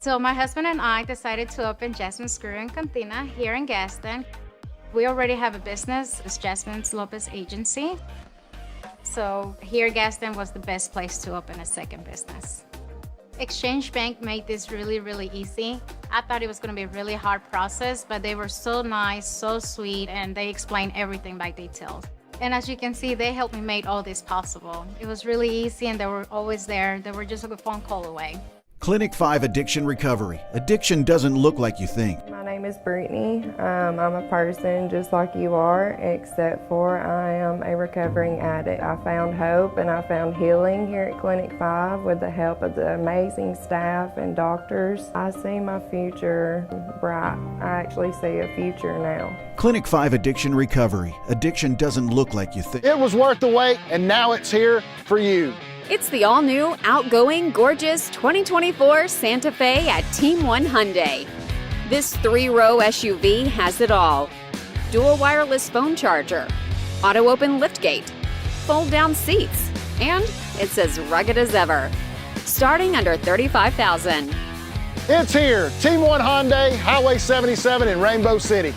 So my husband and I decided to open Jasmine's Grill and Cantina here in Gaston. We already have a business, it's Jasmine's Lopez Agency. So here Gaston was the best place to open a second business. Exchange Bank made this really, really easy. I thought it was gonna be a really hard process, but they were so nice, so sweet, and they explained everything by detail. And as you can see, they helped me make all this possible. It was really easy and they were always there. They were just a phone call away. Clinic 5 Addiction Recovery. Addiction doesn't look like you think. My name is Brittany. I'm a person just like you are, except for I am a recovering addict. I found hope and I found healing here at Clinic 5 with the help of the amazing staff and doctors. I see my future bright. I actually see a future now. Clinic 5 Addiction Recovery. Addiction doesn't look like you think. It was worth the wait, and now it's here for you. It's the all-new, outgoing, gorgeous 2024 Santa Fe at Team One Hyundai. This 3-row SUV has it all. Dual wireless phone charger, auto-open liftgate, fold-down seats, and it's as rugged as ever. Starting under $35,000. It's here, Team One Hyundai, Highway 77 in Rainbow City.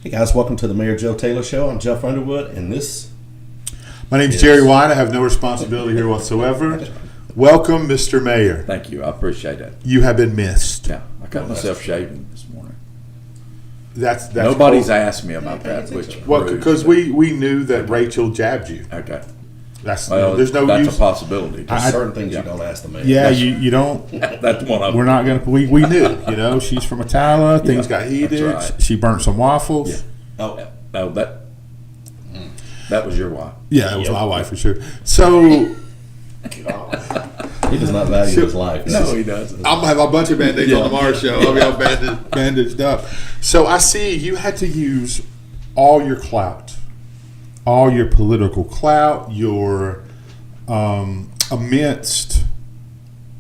Hey guys, welcome to the Mayor Joe Taylor Show. I'm Jeff Underwood, and my name's Jerry Wine. I have no responsibility here whatsoever. Welcome, Mr. Mayor. Thank you. I appreciate that. You have been missed. Yeah, I cut myself shaving this morning. That's Nobody's cool. asked me about that, which well, because we knew that Rachel jabbed you. Okay. That's there's no use. That's a possibility. There's certain things you don't ask the mayor. Yeah, you don't. That's one of them. We're not gonna. We knew. You know, she's from Atala. Things got heated. Right. She burnt some waffles. Yeah. Oh no, that was your wife. Yeah, that was my wife for sure. So. He does not value his life. No, he doesn't. I'm gonna have a bunch of band-aids on tomorrow's show. I'll be all bandaged up. So I see you had to use all your clout, all your political clout, your immense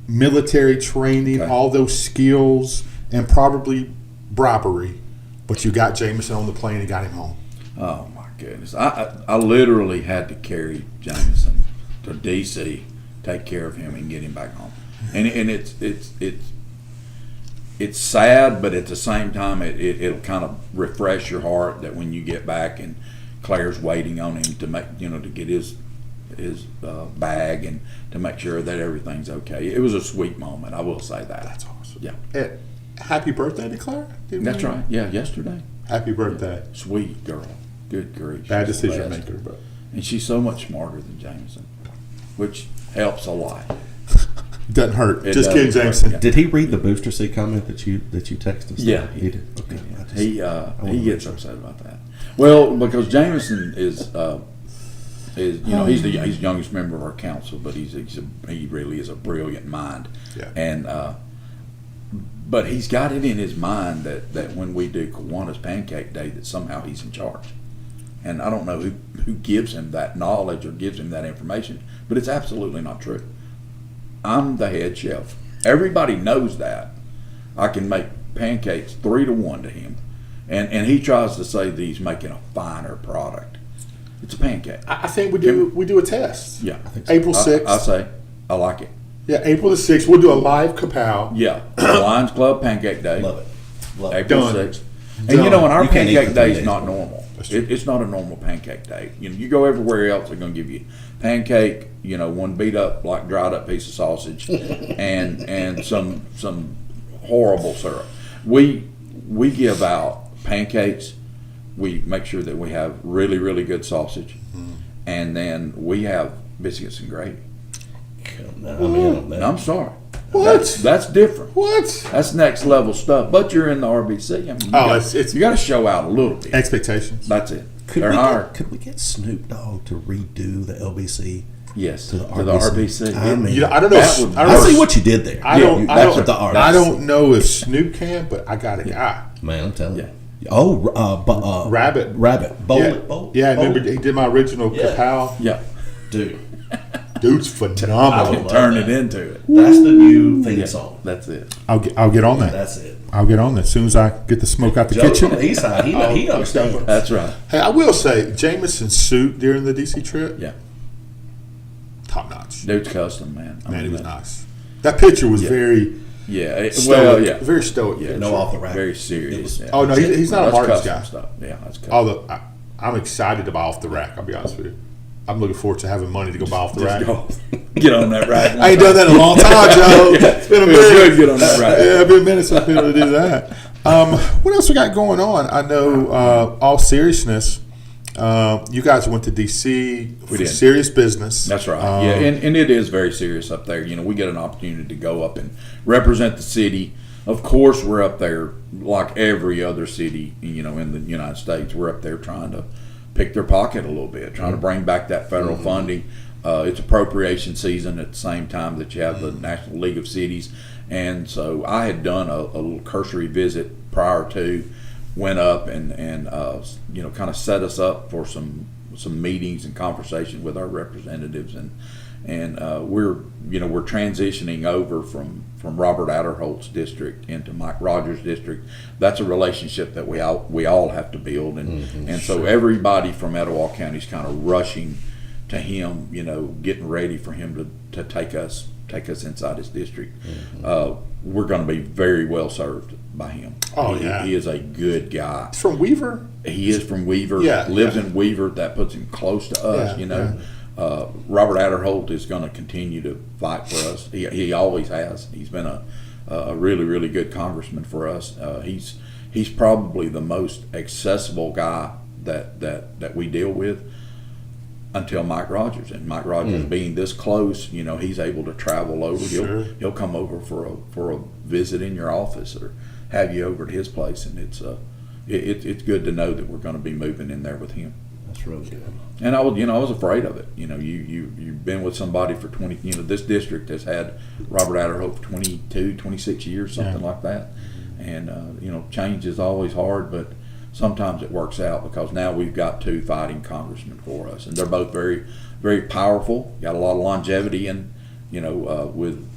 military training, all those skills, and probably bribery. But you got Jameson on the plane and got him home. Oh my goodness! I literally had to carry Jameson to D.C., take care of him, and get him back home. And it's sad, but at the same time, it'll kind of refresh your heart that when you get back and Claire's waiting on him to make to get his bag and to make sure that everything's okay. It was a sweet moment. I will say that. That's awesome. Yeah. And happy birthday to Claire. That's right. Yeah, yesterday. Happy birthday. Yeah. Sweet girl. Good grief. Bad She's the decision best. maker, but And she's so much smarter than Jameson, which helps a lot. doesn't hurt. It Just doesn't kidding, hurt, Jameson. yeah. Did he read the booster seat comment that you texted us? Yeah, he did. Okay. He gets upset about that. Well, because Jameson is he's the youngest member of our council, but he really is a brilliant mind. Yeah. And but he's got it in his mind that when we do Kiwanis Pancake Day, that somehow he's in charge. And I don't know who gives him that knowledge or gives him that information, but it's absolutely not true. I'm the head chef. Everybody knows that. I can make pancakes 3-1 to him, and he tries to say that he's making a finer product. It's a pancake. I think we do a test. Yeah, I think so. April 6th. I say I like it. Yeah, April the 6th. We'll do a live kapow. Yeah, Lions Club Pancake Day. Love it. Love it. April Done. 6th. And and our You can't eat pancake for 3 day is days. not normal. It's not a normal pancake day. You go everywhere else, they're going to give you pancake, one beat up, like dried up piece of sausage, and some horrible syrup. We give out pancakes. We make sure that we have really, really good sausage, and then we have biscuits and gravy. I'm sorry. What? That's different. What? That's next level stuff. But you're in the RBC. You got to show out a little bit. Expectations. That's it. Could They're higher. we get Snoop Dogg to redo the LBC? Yes, To the RBC. I mean, I don't know. That would- I see what you did there. I don't know if Snoop can, but I got a guy. Man, I'm telling Yeah. you. Oh, Rabbit. Rabbit. Bowl Yeah, it. Bowl. yeah. Bowl Remember it. he did my original Yeah. kapow. Yeah. Dude. Dude's phenomenal. Turn it into it. That's the new theme song. That's it. I'll get on that. That's it. I'll get on that as soon as I get the smoke out the Joe's kitchen. from the east side. He understands. That's right. Hey, I will say, Jameson's suit during the DC trip, Yeah. top notch. Dude's custom, man. Man, he was nice. That picture was very Yeah. stoic. Very stoic. Yeah. picture. No off the rack. Very serious. Yeah. Oh no, he's not a That's Martin's custom guy. stuff. Yeah, that's custom. Although I'm excited to buy off the rack. I'll be honest with you. I'm looking forward to having money to go buy off the rack. Get on that rack. I ain't done that in a long time, Joe. It's been a Feels good. minute. Get on that rack. Yeah, it's been a minute since I've been able to do that. What else we got going on? I know, all seriousness, you guys went to D.C. for did. serious business. That's right. Yeah, and it is very serious up there. You know, we get an opportunity to go up and represent the city. Of course, we're up there like every other city, you know, in the United States. We're up there trying to pick their pocket a little bit, trying to bring back that federal funding. It's appropriation season at the same time that you have the National League of Cities. And so I had done a little cursory visit prior to, went up and you know, kind of set us up for some meetings and conversation with our representatives, and we're transitioning over from Robert Adderholt's district into Mike Rogers' district. That's a relationship that we all have to build, and so everybody from Etowah County is kind of rushing to him, you know, getting ready for him to take us inside his district. We're going to be very well served by him. Oh, He yeah. is a good guy. It's from Weaver. He is from Weaver. Yeah, lives yeah. in Weaver. That puts him close to us. Yeah, you know, Robert Adderholt is going to continue to fight for us. He always has. He's been a really, really good congressman for us. He's probably the most accessible guy that we deal with until Mike Rogers. And Mike Rogers being this close, you know, he's able to travel over. Sure. He'll come over for a visit in your office or have you over to his place, and it's good to know that we're going to be moving in there with him. That's really good. And I was afraid of it. You know, you've been with somebody for 20. You know, this district has had Robert Adderholt for 22, 26 years, something like that. And you know, change is always hard, but sometimes it works out because now we've got two fighting congressmen for us, and they're both very, very powerful. Got a lot of longevity, and you know, with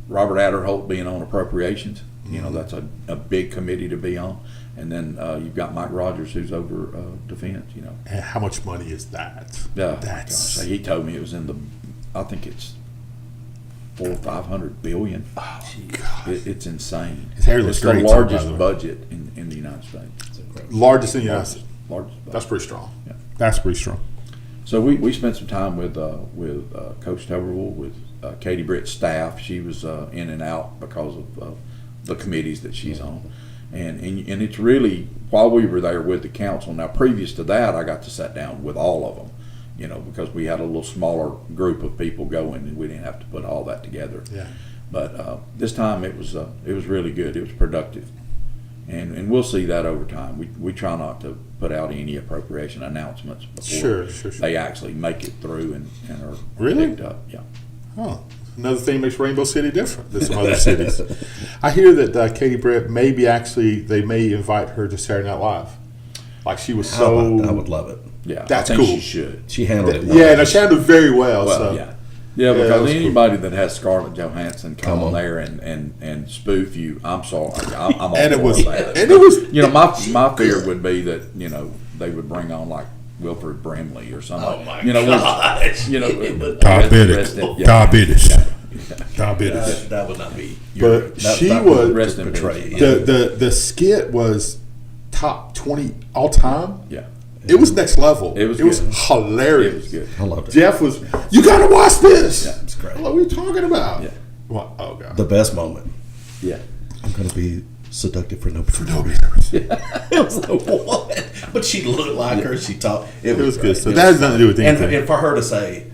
Robert Adderholt being on appropriations, you know, that's a big committee to be on. And then you've got Mike Rogers, who's over defense. You know, And how much money is that? gosh, he told me it was I think it's 400 or 500 billion. Oh, God. It's insane. His hair looks It's the great, too, by largest the way. budget in the United States. Largest in the United States. Largest budget. That's pretty strong. Yeah. That's pretty strong. So we spent some time with Coach Tuberville, with Katie Britt's staff. She was in and out because of the committees that she's on. And it's really, while we were there with the council, now previous to that, I got to sit down with all of them, you know, because we had a little smaller group of people going and we didn't have to put all that together. Yeah. But this time it was really good. It was productive. And we'll see that over time. We try not to put out any appropriation announcements before Sure. they actually make it through and are Really? picked up. Yeah. Oh, another thing makes Rainbow City different than some other cities. I hear that Katie Britt they may invite her to Saturday Night Live. Like she was I would love it. Yeah, That's I think cool. she should. She handled it. Yeah, no, she handled it very well. Well, so. yeah, that because was cool. anybody that has Scarlett Johansson come Come on on. there and spoof you, I'm sorry, I'm all And it for was, that. and it was, You know, my fear would be that, you know, they would bring on like Wilford Brimley or something. Oh my you know, gosh. You know, Diabetes. yeah. Diabetes. Diabetes. That would not be. But that's she not was- Rest in portray. peace. The skit was top 20 all time. Yeah, It was next level. It was It was good. hilarious. it was good. I loved it. Jeff was, you gotta watch this. Yeah, it's great. What are we talking about? Yeah. What? Oh god. The best moment. Yeah. I'm going to be seductive for no particular reason. It was the what? But she looked like her. She talked. It was great. good. So It that was has nothing to do with fun. anything. And for her to say,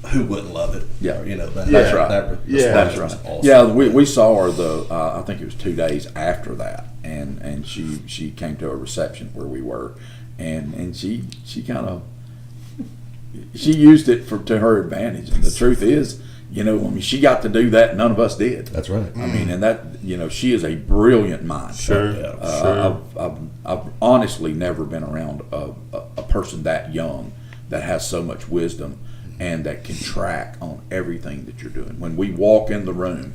"Who wouldn't love it?" Yeah. You know That's that, right. That, Yeah. That's was right. awesome. Yeah, we saw her I think it was 2 days after that, and she came to a reception where we were, and she kind of she used it to her advantage. And the truth is, you know, I mean, she got to do that. None of us did. That's right. I mean, and that, you know, she is a brilliant mind. Sure. Yeah. I've honestly never been around a person that young that has so much wisdom and that can track on everything that you're doing. When we walk in the room,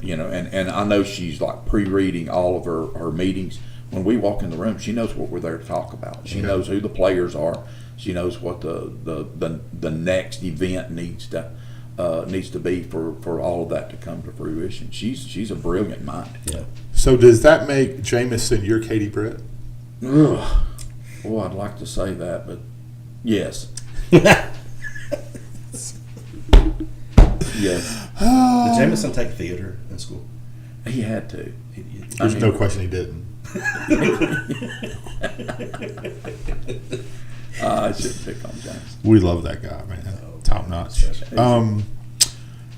you know, and I know she's like pre-reading all of her meetings. When we walk in the room, she knows what we're there to talk about. She knows who the players are. She knows what the next event needs to be for all of that to come to fruition. She's a brilliant mind. Yeah. So does that make Jameson your Katie Britt? Ugh. Boy, I'd like to say that, but yes. Yes. Did Jameson take theater in school? He had to. There's no question he didn't. I shouldn't pick on James. We love that guy, man. Top notch. All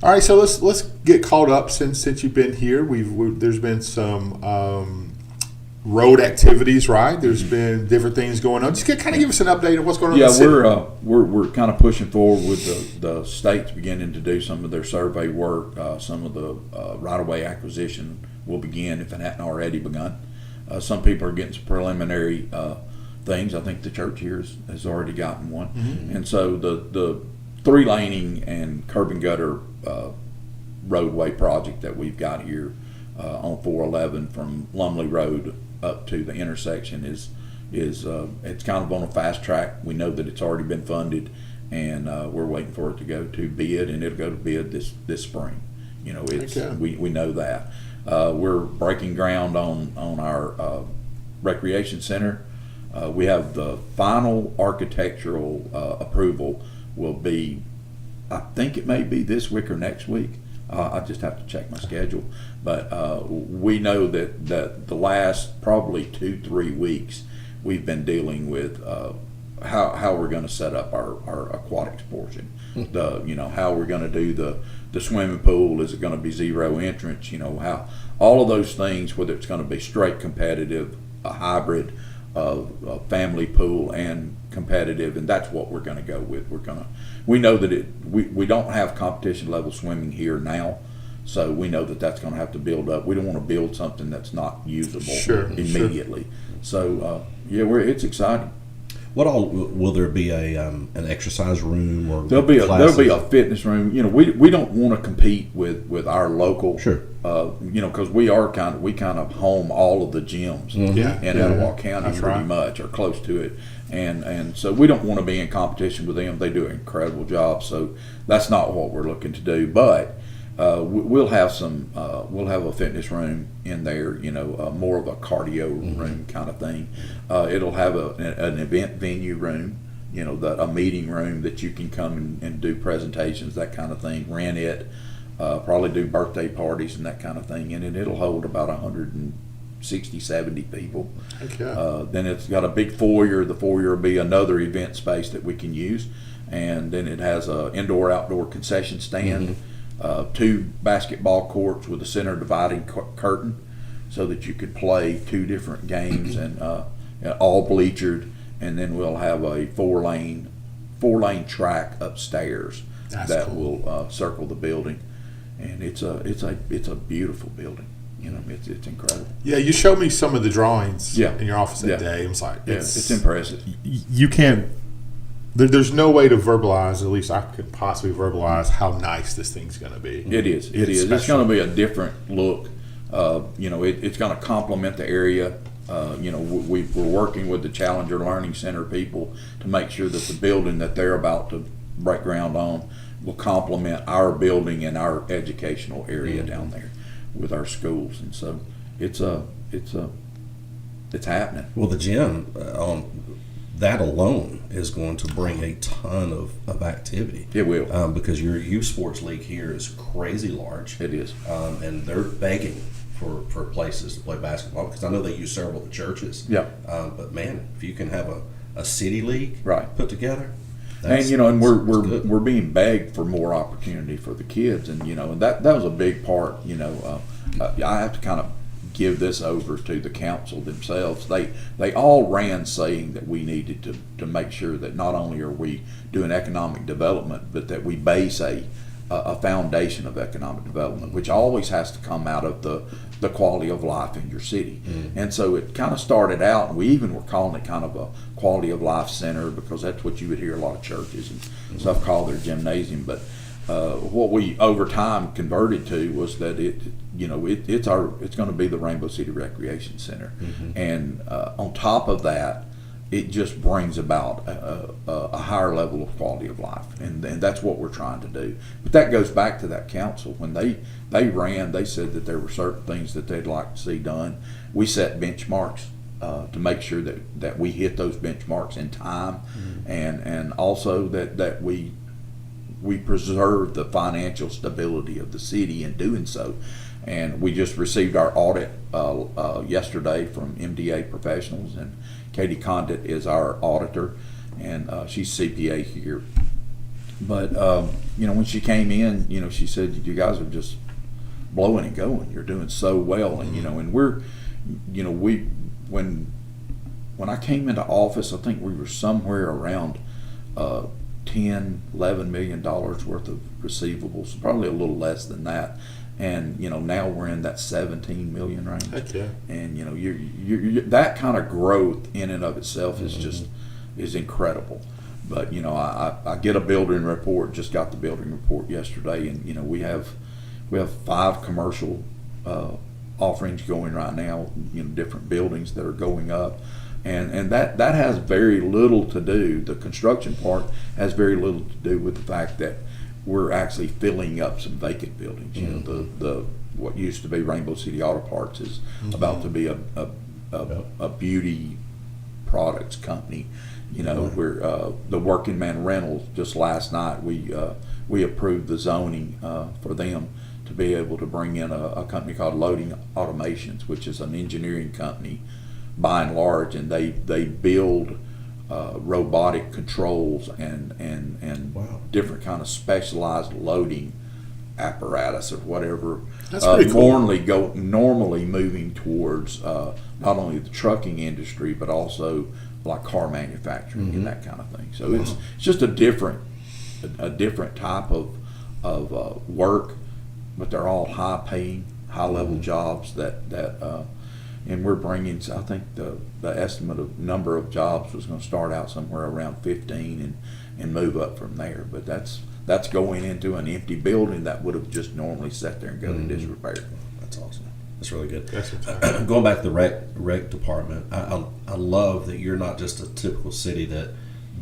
right, so let's get caught up since you've been here. There's been some road activities, right? There's been different things going on. Just kind of give us an update of what's going on. Yeah, in the city. we're kind of pushing forward with the states beginning to do some of their survey work. Some of the right-of-way acquisition will begin if it hadn't already begun. Some people are getting some preliminary things. I think the church here has already gotten one, and so the 3-laning and curb and gutter roadway project that we've got here on 411 from Lumley Road up to the intersection is it's kind of on a fast track. We know that it's already been funded, and we're waiting for it to go to bid, and it'll go to bid this spring. You know, we know that. We're breaking ground on our recreation center. We have the final architectural approval will be, I think it may be this week or next week. I just have to check my schedule, but we know that the last probably 2-3 weeks we've been dealing with how we're going to set up our aquatics portion. How we're going to do the swimming pool. Is it going to be zero entrance? How all of those things, whether it's going to be straight competitive, a hybrid of a family pool and competitive, and that's what we're going to go with. We know that we don't have competition level swimming here now, so we know that that's going to have to build up. We don't want to build something that's not usable immediately. So it's exciting. What all will there be an exercise room or there'll be a fitness room. We don't want to compete with our local. Sure. Because we kind of home all of the gyms in Etowah County pretty much, or close to it, and so we don't want to be in competition with them. They do an incredible job, so that's not what we're looking to do. But we'll have a fitness room in there, more of a cardio room kind of thing. It'll have an event venue room, a meeting room that you can come and do presentations, that kind of thing. Rent it. Probably do birthday parties and that kind of thing in it. It'll hold about 160, 70 people. Okay. Then it's got a big foyer. The foyer will be another event space that we can use. And then it has a indoor-outdoor concession stand, 2 basketball courts with a center dividing curtain so that you could play 2 different games and all bleachered. And then we'll have a 4-lane track upstairs that will circle the building. And it's a beautiful building. It's incredible. Yeah, you showed me some of the drawings in your office that Yeah. day. It was like It's impressive. You can't. There's no way to verbalize. At least I could possibly verbalize how nice this thing's going to be. It is. It's going to be a different look. It's going to complement the area. We're working with the Challenger Learning Center people to make sure that the building that they're about to break ground on will complement our building and our educational area down there with our schools, and so it's happening. Well, the gym that alone is going to bring a ton of activity. It will, because your youth sports league here is crazy large. It is, and they're begging for places to play basketball, because I know they use several of the churches. Yeah. But man, if you can have a city league put together. And we're being begged for more opportunity for the kids, and that was a big part. I have to kind of give this over to the council themselves. They all ran saying that we needed to make sure that not only are we doing economic development, but that we base a a foundation of economic development, which always has to come out of the quality of life in your city. And so it kind of started out, and we even were calling it kind of a quality of life center, because that's what you would hear a lot of churches and stuff call their gymnasium. But what we over time converted to was that it's going to be the Rainbow City Recreation Center, and on top of that, it just brings about a higher level of quality of life, and that's what we're trying to do. But that goes back to that council. When they ran, they said that there were certain things that they'd like to see done. We set benchmarks to make sure that we hit those benchmarks in time, and also that we preserve the financial stability of the city in doing so. And we just received our audit yesterday from MDA Professionals, and Katie Condit is our auditor, and she's CPA here. But when she came in, she said, "You guys are just blowing and going. You're doing so well." And and we're, when I came into office, I think we were somewhere around $10-11 million worth of receivables, probably a little less than that. And now we're in that 17 million range. Heck yeah. And you're that kind of growth in and of itself is incredible. But I get a building report. Just got the building report yesterday, and we have 5 commercial offerings going right now. Different buildings that are going up, and that has very little to do. The construction part has very little to do with the fact that we're actually filling up some vacant buildings. The what used to be Rainbow City Auto Parts is about to be a beauty products company. We're the Working Man Rentals. Just last night we approved the zoning for them to be able to bring in a company called Loading Automations, which is an engineering company by and large, and they build robotic controls and different kind of specialized loading apparatus or whatever. That's pretty cool. Normally moving towards not only the trucking industry but also like car manufacturing and that kind of thing. So it's just a different type of work, but they're all high paying, high level jobs that and we're bringing, I think the estimate of number of jobs was going to start out somewhere around 15 and move up from there. But that's going into an empty building that would have just normally sat there and go to disrepair. That's awesome. That's really good. That's Going back to the rec department, I love that you're not just a typical city that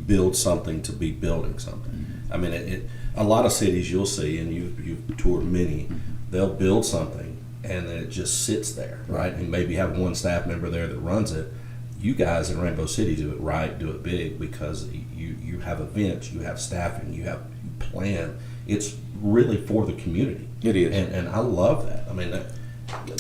builds something to be building something. I mean, a lot of cities you'll see, and you've toured many, they'll build something and then it just sits there, right? And maybe have one staff member there that runs it. You guys in Rainbow City do it right, do it big, because you have events, you have staffing, you plan. It's really for the community. It is. And I love that. I mean,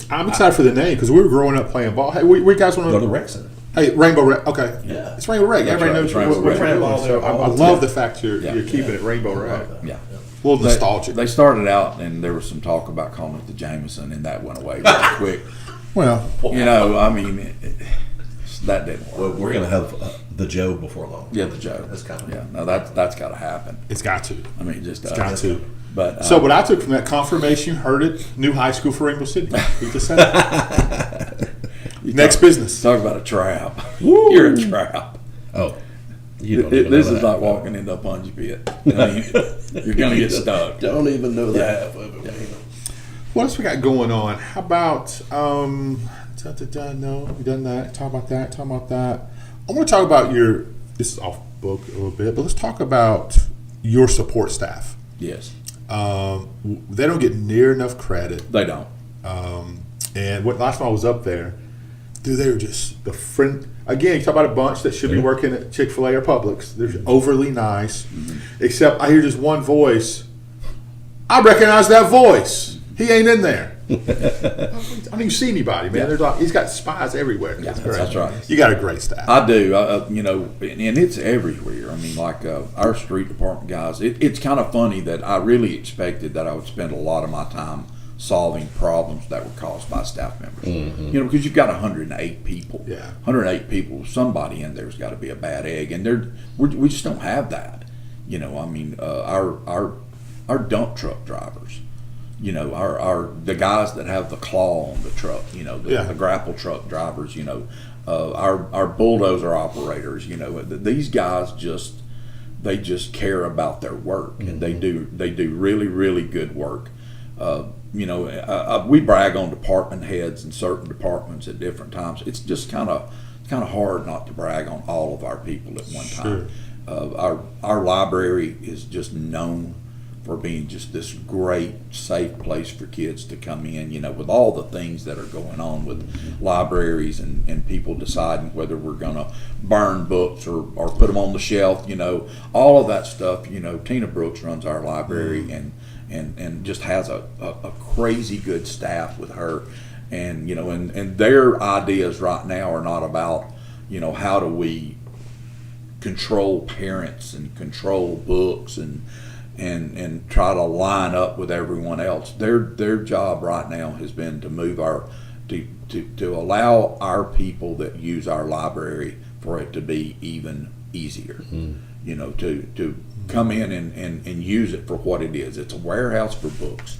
I'm excited for the name because we were growing up playing ball. Hey, we guys want to go to the rec center. Hey, Rainbow Rec. Okay. Yeah. It's Rainbow Rec. That's Everybody right. knows what It's Rainbow we're Rec. doing. So I love the fact you're keeping it Rainbow Rec. Yeah. A little nostalgic. They started out, and there was some talk about calling it the Jameson, and that went away really quick. Well, I mean, that didn't work. Well, we're going to have the Joe before long. Yeah, the Joe. That's coming. Yeah, no, that's got to happen. it's got to. I mean, just It's got to. But So what I took from that confirmation, heard it, new high school for Rainbow City. We just said it. Next business. Talk about a trap. You're a trap. Oh. You don't even This know is that. like walking into a punch pit. I mean, you're going to get stuck. Don't even know the half of it. What else we got going on? How about no, we done that. Talk about that. I want to talk about this is off book a little bit, but let's talk about your support staff. Yes. They don't get near enough credit. They don't. And last time I was up there, dude, they were just the friend. Again, you talk about a bunch that should be working at Chick-fil-A or Publix. They're overly nice, except I hear just one voice. I recognize that voice. He ain't in there. I don't even see anybody, man. There's like, he's got spies everywhere. Yeah, that's right. You got a great staff. I do. And it's everywhere. I mean, like our street department guys, it's kind of funny that I really expected that I would spend a lot of my time solving problems that were caused by staff members. Because you've got 108 people. Yeah. 108 people. Somebody in there's got to be a bad egg, and we just don't have that. I mean, our our dump truck drivers, you know, the guys that have the claw on the truck, you know, the grapple truck drivers, you know, our bulldozer operators, you know, these guys they just care about their work, and they do really, really good work. You know, we brag on department heads in certain departments at different times. It's just kind of hard not to brag on all of our people at one time. Our library is just known for being just this great, safe place for kids to come in, you know, with all the things that are going on with libraries and people deciding whether we're going to burn books or put them on the shelf, you know, all of that stuff. You know, Tina Brooks runs our library and just has a crazy good staff with her. And, you know, and their ideas right now are not about, you know, how do we control parents and control books and try to line up with everyone else. Their job right now has been to move to allow our people that use our library for it to be even easier. You know, to come in and use it for what it is. It's a warehouse for books,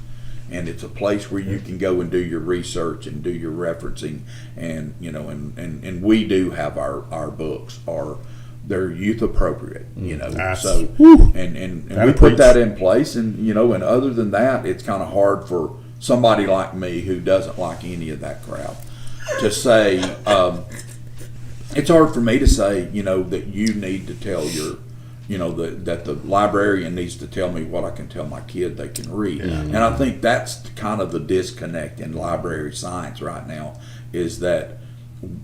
and it's a place where you can go and do your research and do your referencing, and you know, and we do have our books are they're youth appropriate, you know. So and we put that in place, and you know, and other than that, it's kind of hard for somebody like me who doesn't like any of that crap to say. It's hard for me to say, you know, that you need to tell your, you know, that the librarian needs to tell me what I can tell my kid they can read. And I think that's kind of the disconnect in library science right now, is that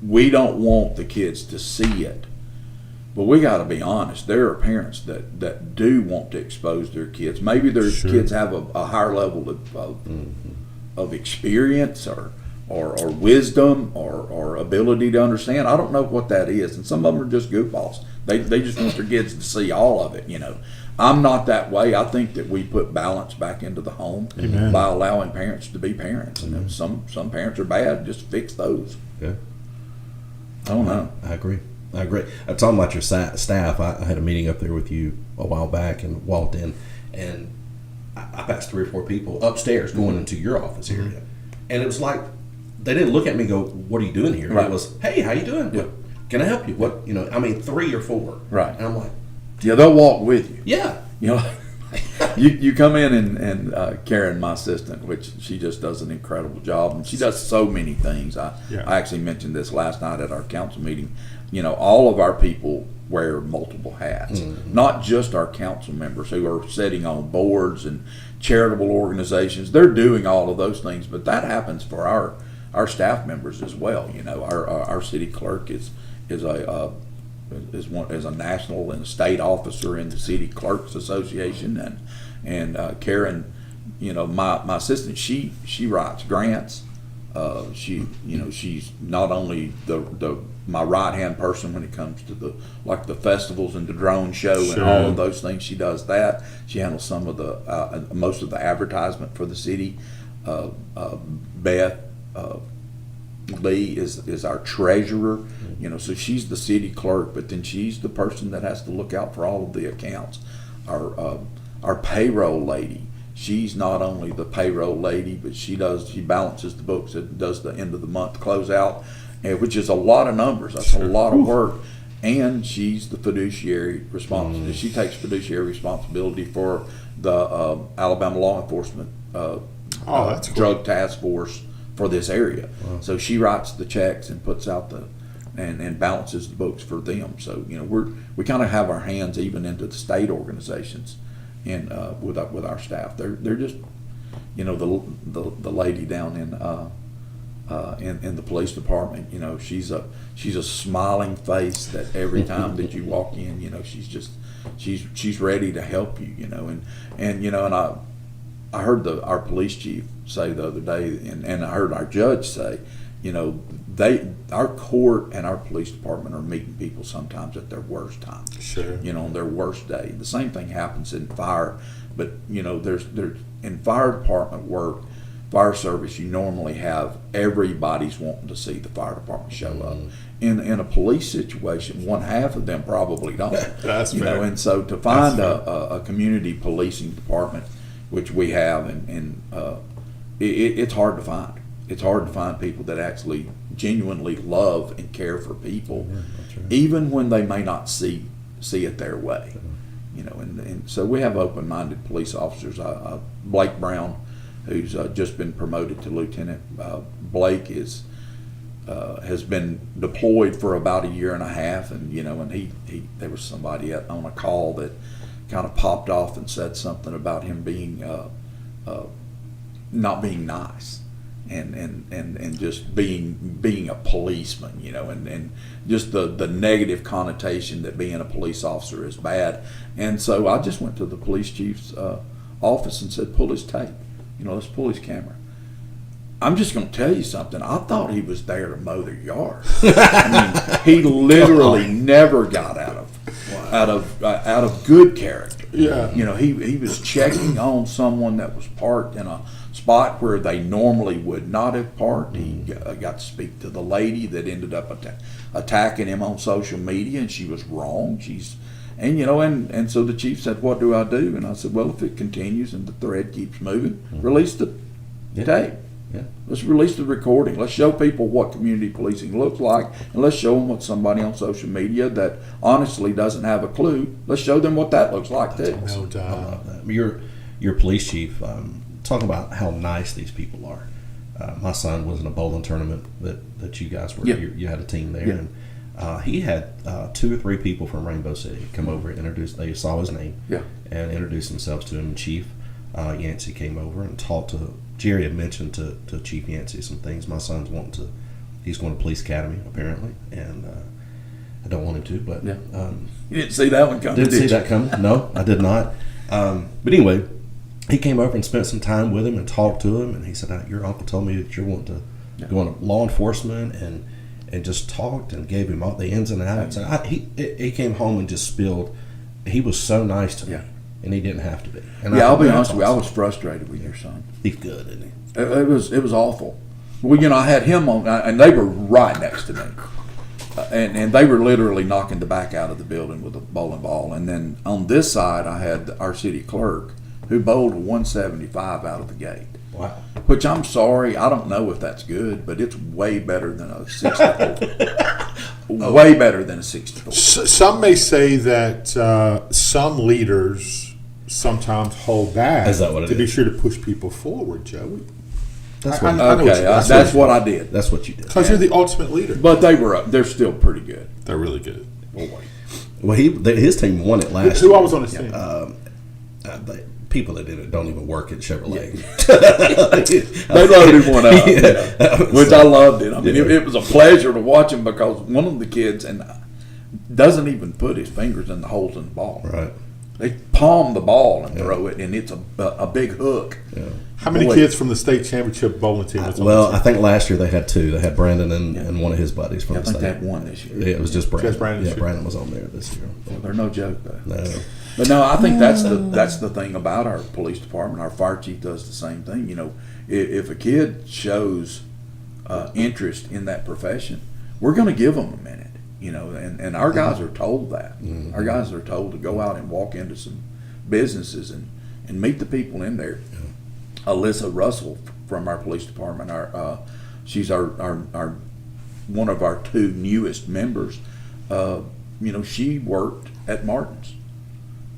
we don't want the kids to see it. But we got to be honest. There are parents that do want to expose their kids. Maybe their kids have a higher level of experience or wisdom or ability to understand. I don't know what that is. And some of them are just goofballs. They just want their kids to see all of it, you know. I'm not that way. I think that we put balance back into the home by allowing parents to be parents. And some parents are bad. Just fix those. Yeah. I don't know. I agree. Talking about your staff, I had a meeting up there with you a while back and walked in, and I passed 3 or 4 people upstairs going into your office area, and it was like they didn't look at me and go, "What are you doing here?" Right. It was, "Hey, how you doing? Yeah. Can I help you?" What, you know? I mean, 3 or 4. Right. And I'm like, yeah, they'll walk with you. Yeah. You know, you come in and Karen, my assistant, which she just does an incredible job, and she does so many things. I actually mentioned this last night at our council meeting. You know, all of our people wear multiple hats, not just our council members who are sitting on boards and charitable organizations. They're doing all of those things, but that happens for our staff members as well. You know, our city clerk is a national and state officer in the City Clerks Association, and Karen, you know, my assistant, she writes grants. She's not only my right hand person when it comes to the festivals and the drone show and all of those things. She does that. She handles some of the most of the advertisement for the city. Beth Lee is our treasurer. You know, so she's the city clerk, but then she's the person that has to look out for all of the accounts. Our payroll lady. She's not only the payroll lady, but she balances the books and does the end of the month closeout, which is a lot of numbers. That's a lot of work. And she's the fiduciary responsibility. She takes fiduciary responsibility for the Alabama Law Enforcement Drug Task Force for this area. Wow. So she writes the checks and puts out and balances the books for them. So, you know, we kind of have our hands even into the state organizations. And with our staff, they're just, you know, the lady down in the police department, you know, she's a smiling face that every time that you walk in, you know, she's ready to help you, you know, and you know, and I heard our police chief say the other day, and I heard our judge say, you know, our court and our police department are meeting people sometimes at their worst time. Sure. You know, on their worst day. The same thing happens in fire, but you know, there's in fire department work, fire service, you normally have everybody's wanting to see the fire department show up. In a police situation, 1/2 of them probably don't. That's fair. Know, and so to find a community policing department, which we have, and it's hard to find. It's hard to find people that actually genuinely love and care for people, even when they may not see it their way. You know, and so we have open-minded police officers. Blake Brown, who's just been promoted to lieutenant. Blake has been deployed for about a year and a half, and you know, and he there was somebody on a call that kind of popped off and said something about him being not being nice. And just being a policeman, you know, and just the negative connotation that being a police officer is bad. And so I just went to the police chief's office and said, pull his tape, you know, let's pull his camera. I'm just going to tell you something. I thought he was there to mow their yard. I mean, he literally never got out of good character. Yeah. You know, he was checking on someone that was parked in a spot where they normally would not have parked. He got to speak to the lady that ended up attacking him on social media, and she was wrong. And so the chief said, "What do I do?" And I said, "Well, if it continues and the thread keeps moving, release the tape. Yeah. Let's release the recording. Let's show people what community policing looks like, and let's show them what somebody on social media that honestly doesn't have a clue. Let's show them what that looks like too." No doubt. I love that. Your police chief, talk about how nice these people are. My son was in a bowling tournament that you guys were. Yeah. You had a team there, Yeah. and he had 2 or 3 people from Rainbow City come over and introduce. They saw his name, Yeah. and introduced themselves to him. Chief Yancey came over and talked to. Jerry had mentioned to Chief Yancey some things. My son's he's going to police academy apparently, and I don't want him to, but Yeah. You didn't see that one coming. didn't see that coming. No, I did not. But anyway, he came over and spent some time with him and talked to him, and he said, "Your uncle told me that you're wanting to go into law enforcement," and just talked and gave him all the ins and outs. And he came home and just spilled. He was so nice to me. Yeah. And he didn't have to be. And I'll be that's honest with you. I awesome. was frustrated with your son. He's good, isn't he? It was awful. Well, you know, I had him on, and they were right next to me, and they were literally knocking the back out of the building with a bowling ball. And then on this side, I had our city clerk who bowled a 175 out of the gate. Wow. Which I'm sorry, I don't know if that's good, but it's way better than a 64. Way better than a 64. Some may say that some leaders sometimes hold back Is that what it to be is? sure to push people forward, Joey. That's I what. know what Okay, you- that's what I did. That's what you did. Because you're the ultimate leader. But they're still pretty good. They're really good. Well, his team won it last Who year. I was on his team? People that did it don't even work at Chevrolet. They loaded one up, Yeah. which I loved it. I mean, Yeah. it was a pleasure to watch him because one of the kids doesn't even put his fingers in the holes in the ball. Right. They palm the ball and throw it, and it's a big hook. Yeah. How many Boy. kids from the state championship bowling team was on Well, the I team? think last year they had 2. They had Brandon and one of his buddies from I the think state. they had one this year. Yeah, it was just Brandon. Just Brandon this Yeah, year. Brandon was on there this year. They're no joke though. No. But no, I think that's the thing about our police department. Our fire chief does the same thing. You know, if a kid shows interest in that profession, we're going to give them a minute. You know, and our guys are told that. Mm-hmm. Our guys are told to go out and walk into some businesses and meet the people in there. Alyssa Russell from our police department, she's our one of our 2 newest members. You know, she worked at Martin's,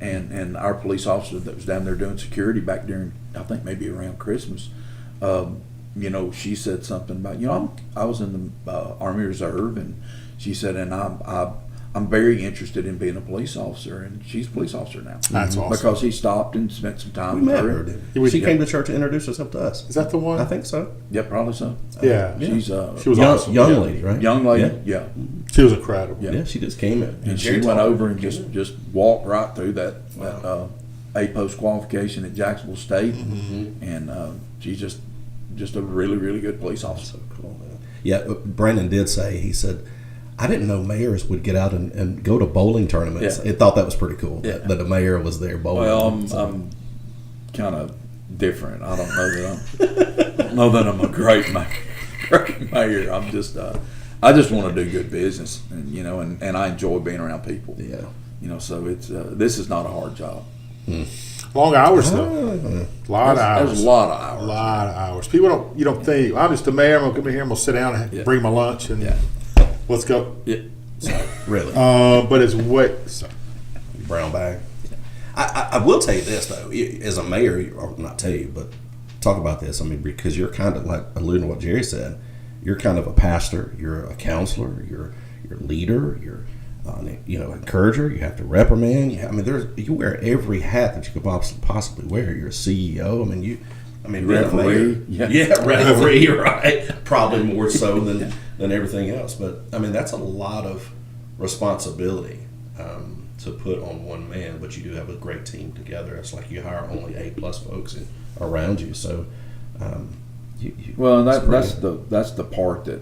and our police officer that was down there doing security back during, I think maybe around Christmas, you know, she said something about, you know, I was in the Army Reserve, and she said, and I'm very interested in being a police officer, and she's a police officer now. That's awesome. Because he stopped and spent some time We with met her. her, didn't He we? was- She yeah. came to church and introduced herself to us. Is that the one? I think so. Yeah, probably so. Yeah. She's She was Young, awesome. young Yeah. lady, right? young lady. Yeah. She was incredible. Yeah. Yeah, she just came in. And she went over and just walked right through that A post qualification at Jacksonville State, and she's just a really, really good police officer. So cool, man. Yeah, Brandon did say, he said, I didn't know mayors would get out and go to bowling tournaments. Yeah. He thought that was pretty cool, Yeah. that a mayor was there bowling. Well, So- I'm kind of different. I don't know that I'm a great mayor. I'm just I just want to do good business, and you know, and I enjoy being around people. yeah. You know, so it's this is not a hard job. Well, Long hours though. A lot of hours. There's a lot of hours. A lot of hours. People you don't think, I'm just the mayor, I'm going to come in here, I'm going to sit down and bring my lunch and let's go. Yeah. So, really. But it's way, so. Brown bag. I will tell you this, though. As a mayor, or not tell you, but talk about this. I mean, because you're kind of like alluding to what Jerry said. You're kind of a pastor. You're a counselor. You're a leader. You're encourager. You have to reprimand. You wear every hat that you could possibly wear. You're a CEO. being a Referee. mayor, referee, right? Probably more so than everything else. But that's a lot of responsibility to put on one man. But you do have a great team together. It's like you hire only A+ folks around you. So, that's the part that,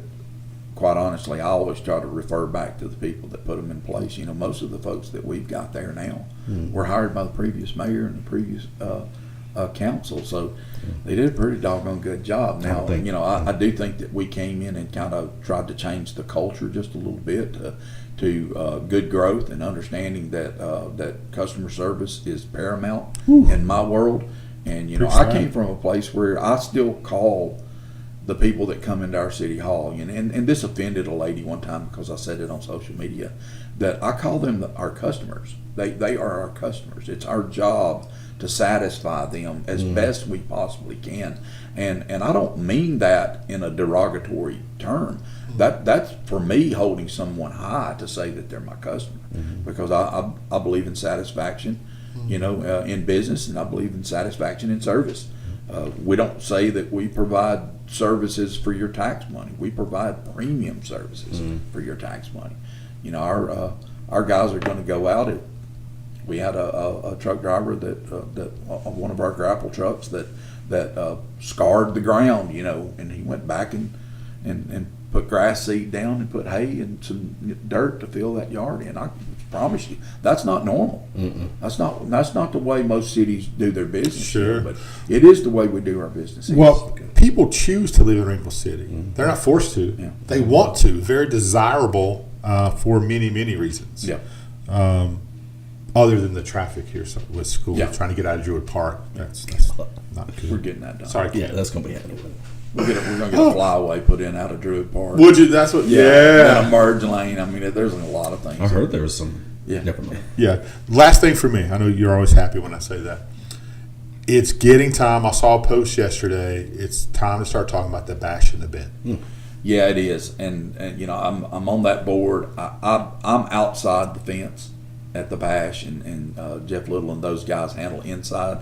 quite honestly, I always try to refer back to the people that put them in place. Most of the folks that we've got there now were hired by the previous mayor and the previous council, so they did a pretty doggone good job. Now, I do think that we came in and kind of tried to change the culture just a little bit to good growth and understanding that customer service is paramount in my world. And I came from a place where I still call the people that come into our city hall, and this offended a lady one time because I said it on social media, that I call them our customers. They are our customers. It's our job to satisfy them as best we possibly can, and I don't mean that in a derogatory term. That's for me holding someone high to say that they're my customer, because I believe in satisfaction, in business, and I believe in satisfaction in service. We don't say that we provide services for your tax money. We provide premium services for your tax money. Our guys are going to go out. We had a truck driver that one of our grapple trucks that scarred the ground, and he went back and put grass seed down and put hay and some dirt to fill that yard in. I promise you, that's not normal. That's not the way most cities do their business. Sure, but it is the way we do our business. Well, people choose to live in Rainbow City. They're not forced to. Yeah. They want to. Very desirable for many, many reasons. Yeah. Other than the traffic here with school, trying to get out of Druid Park. That's not good. We're getting that done. Sorry, yeah, that's going to be happening. We're going to get a flyway put in out of Druid Park. Would you? That's what. Yeah. And a merge lane. There's a lot of things. I heard there was some. Yeah. Never mind. Yeah. Last thing for me. I know you're always happy when I say that. It's getting time. I saw a post yesterday. It's time to start talking about the bash in the bin. Yeah, it is, and I'm on that board. I'm outside the fence at the bash, and Jeff Little and those guys handle inside.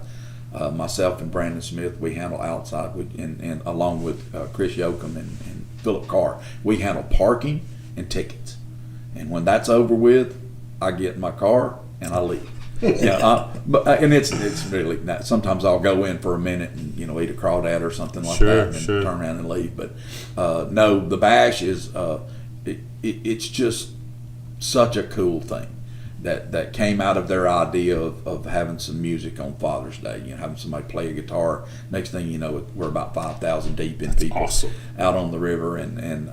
Myself and Brandon Smith, we handle outside, and along with Chris Yoakum and Philip Carr, we handle parking and tickets. And when that's over with, I get in my car and I leave. And it's really not. Sometimes I'll go in for a minute and eat a crawdad or something like that, and then turn around and leave. But no, the bash is it's just such a cool thing that came out of their idea of having some music on Father's Day. Having somebody play a guitar. Next thing you know, we're about 5,000 deep in people out on the river, and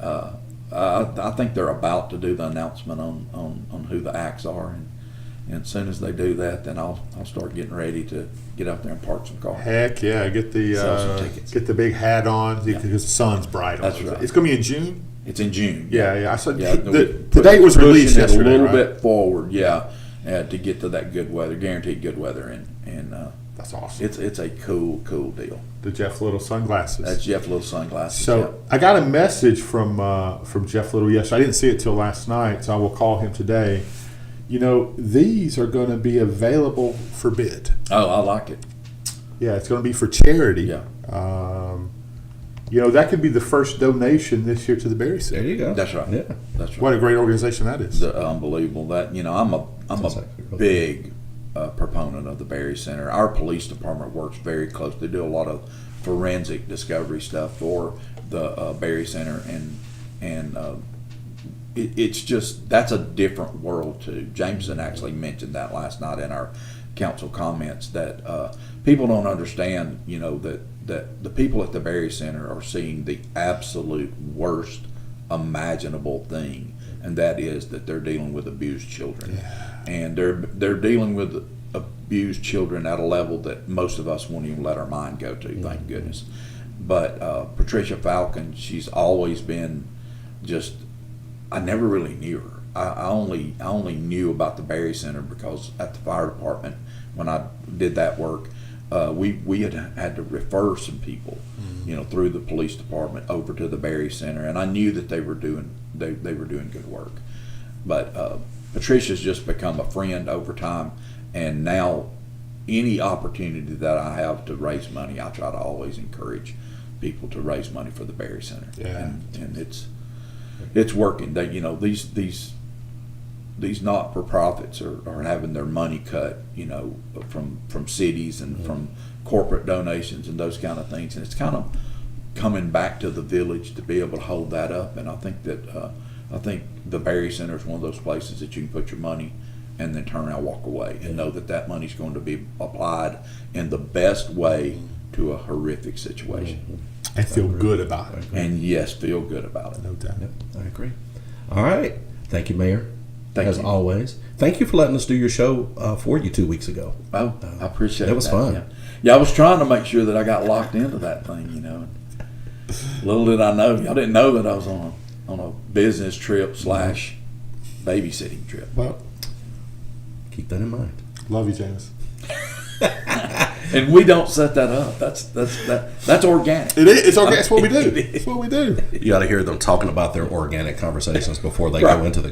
I think they're about to do the announcement on who the acts are. And as soon as they do that, then I'll start getting ready to get out there and park some cars. Heck yeah! Get the big hat on because the sun's bright. That's right. It's going to be in June. It's in June. Yeah. I saw the date was released yesterday. A little bit forward, to get to that good weather, guaranteed good weather, and that's awesome. It's a cool deal. The Jeff Little sunglasses. That's Jeff Little sunglasses. So I got a message from Jeff Little yesterday. I didn't see it till last night, so I will call him today. These are going to be available for bid. Oh, I like it. Yeah, it's going to be for charity. Yeah. That could be the first donation this year to the Berry Center. There you go. That's right. Yeah. That's right. What a great organization that is. Unbelievable. That I'm a big proponent of the Berry Center. Our police department works very close. They do a lot of forensic discovery stuff for the Berry Center, and it's just, that's a different world too. Jameson actually mentioned that last night in our council comments, that people don't understand, that the people at the Berry Center are seeing the absolute worst imaginable thing, and that is that they're dealing with abused children, and they're dealing with abused children at a level that most of us won't even let our mind go to, thank goodness. But Patricia Falcon, she's always been just, I never really knew her. I only knew about the Berry Center because at the fire department, when I did that work, we had to refer some people, through the police department over to the Berry Center, and I knew that they were doing good work. But Patricia's just become a friend over time, and now any opportunity that I have to raise money, I try to always encourage people to raise money for the Berry Center. Yeah. And it's working. They, these not-for-profits are having their money cut, from cities and from corporate donations and those kind of things, and it's kind of coming back to the village to be able to hold that up. And I think that the Berry Center is one of those places that you can put your money and then turn around, walk away, and know that money's going to be applied in the best way to a horrific situation. And feel good about it. And yes, feel good about it. No doubt. I agree. All right. Thank you, Mayor. Thank you. Always. Thank you for letting us do your show for you 2 weeks ago. Oh, I appreciate it. It was fun. Yeah, I was trying to make sure that I got locked into that thing, Little did I know, y'all didn't know that I was on a business trip / babysitting trip. Well, Keep that in mind. love you, James. And we don't set that up. That's organic. It is. It's organic. That's what we do. That's what we do. You got to hear them talking about their organic conversations before they go into the